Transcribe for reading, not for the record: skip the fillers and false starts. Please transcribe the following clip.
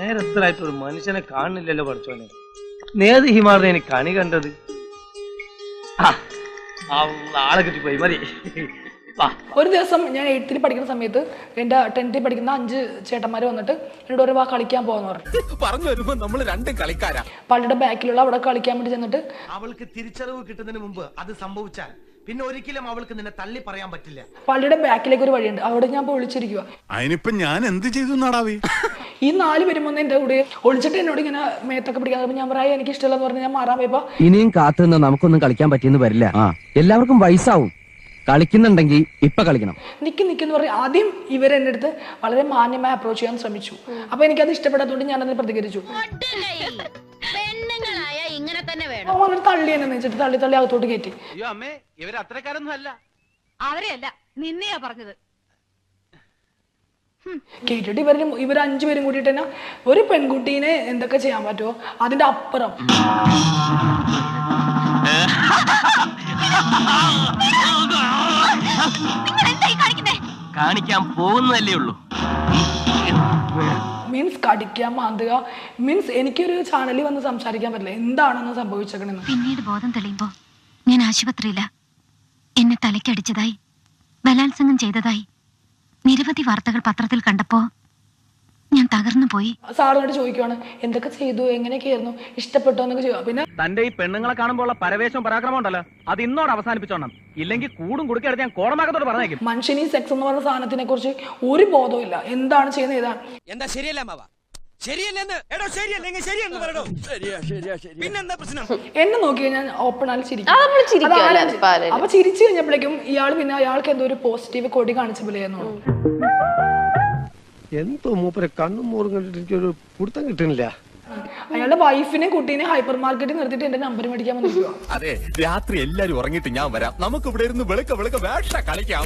നേരത്തിലായിട്ട് ഒരു മനുഷ്യനെ കാണുന്നില്ലല്ലോ പഠിച്ചോനെ. നേത് ഹിമാറിനെ എനിക്ക് കണി കണ്ടത്. ആളെ കിട്ടിപ്പോയി മതി. ഒരു ദിവസം ഞാൻ 8th പഠിക്കുന്ന സമയത്ത് എൻ്റെ 10th പഠിക്കുന്ന 5 ചേട്ടന്മാർ വന്നിട്ട് എന്നോട് ഒരു വാ കളിക്കാൻ പോകാന്ന് പറഞ്ഞു. പള്ളിയുടെ ബാക്കിലുള്ള അവിടെ കളിക്കാൻ വേണ്ടി ചെന്നിട്ട് അവൾക്ക് തിരിച്ചറിവ് കിട്ടുന്നതിന് മുമ്പ് അത് സംഭവിച്ചാൽ പിന്നെ ഒരിക്കലും അവൾക്ക് നിന്നെ തള്ളി പറയാൻ പറ്റില്ല. പള്ളിയുടെ ബാക്കിലേക്ക് ഒരു വഴിയുണ്ട്, അവിടെ ഞാൻ പോയി ഒളിച്ചിരിക്കുക. അതിനിപ്പോ ഞാൻ എന്ത് ചെയ്തു നാടാവേ? ഈ 4 പേരും വന്ന് എന്റെ കൂടെ ഒളിച്ചിട്ട് എന്നോട് ഇങ്ങനെ മേത്തൊക്കെ പിടിക്കാൻ. ഞാൻ പറയാം എനിക്ക് ഇഷ്ടമല്ലെന്ന് പറഞ്ഞ് ഞാൻ മാറാൻ പോയപ്പോ ഇനിയും കാത്തുനിന്ന് നമുക്കൊന്നും കളിക്കാൻ പറ്റിയെന്ന് വരില്ല. എല്ലാവർക്കും വയസ്സാവും. കളിക്കുന്നുണ്ടെങ്കിൽ ഇപ്പൊ കളിക്കണം. നിക്കെന്ന് പറഞ്ഞ് ആദ്യം ഇവരെന്റെ അടുത്ത് വളരെ മാന്യമായി അപ്രോച്ച് ചെയ്യാൻ ശ്രമിച്ചു. അപ്പൊ എനിക്കത് ഇഷ്ടപ്പെടാത്തതുകൊണ്ട് ഞാൻ അതിന് പ്രതികരിച്ചു. തള്ളി എന്നെ വെച്ചിട്ട് തള്ളി അകത്തോട്ട് കയറ്റി. നിന്നെയാ പറഞ്ഞത്. കേട്ടിട്ട് ഇവർ 5 പേരും കൂടിയിട്ട് തന്നെ ഒരു പെൺകുട്ടീനെ എന്തൊക്കെ ചെയ്യാൻ പറ്റുമോ അതിന്റെ അപ്പുറം. കാണിക്കാൻ പോകുന്നതല്ലേ ഉള്ളൂ. മീൻസ് കടിക്കാൻ മാന്തുക മീൻസ് എനിക്കൊരു ചാനലിൽ വന്ന് സംസാരിക്കാൻ പറ്റില്ല എന്താണെന്ന് സംഭവിച്ചേക്കണെന്ന്. പിന്നീട് ബോധം തെളിയുമ്പോ ഞാൻ ആശുപത്രിയില. എന്നെ തലയ്ക്കടിച്ചതായി, ബലാത്സംഗം ചെയ്തതായി നിരവധി വാർത്തകൾ പത്രത്തിൽ കണ്ടപ്പോ ഞാൻ തകർന്നു പോയി. സാറിനോട് ചോദിക്കുവാണ് എന്തൊക്കെ ചെയ്തു, എങ്ങനെയൊക്കെയായിരുന്നു, ഇഷ്ടപ്പെട്ടോ എന്നൊക്കെ ചെയ്യുക. പിന്നെ തന്റെ ഈ പെണ്ണുങ്ങളെ കാണുമ്പോൾ പരവേശം പരാക്രമം ഉണ്ടല്ലോ, അത് ഇന്നോട് അവസാനിപ്പിച്ചോണം. ഇല്ലെങ്കിൽ കൂടും കുടുക്കെടുത്ത് ഞാൻ കോടമാകത്തോട് പറഞ്ഞേക്കും. മനുഷ്യന് ഈ സെക്സ് എന്ന് പറഞ്ഞ സാധനത്തിനെ കുറിച്ച് ഒരു ബോധവും ഇല്ല. എന്താണ് ചെയ്യുന്നത്, ഏതാണ് എന്താ ശരിയല്ല മാവാ, എന്നെ നോക്കി ഞാൻ ഓപ്പൺ ആയി ചിരിക്കും. അപ്പൊ ചിരിച്ചു കഴിഞ്ഞപ്പോഴേക്കും അയാൾക്ക് എന്തോ ഒരു പോസിറ്റീവ് കൊടി കാണിച്ച പോലെയായിരുന്നു. എന്തോ മൂപ്പരെ കണ്ണും മോറും കണ്ടിട്ട് എനിക്കൊരു പിടുത്തം കിട്ടുന്നില്ല. അയാളുടെ വൈഫിനെ കുട്ടീനെ ഹൈപ്പർ മാർക്കറ്റിൽ നിർത്തിയിട്ട് എന്റെ നമ്പർ മേടിക്കാൻ വന്നിരിക്കുക. അതെ, രാത്രി എല്ലാരും ഉറങ്ങിയിട്ട് ഞാൻ വരാം, നമുക്ക് ഇവിടെ ഇരുന്ന് വെളുക്ക വേഷ കളിക്കാം.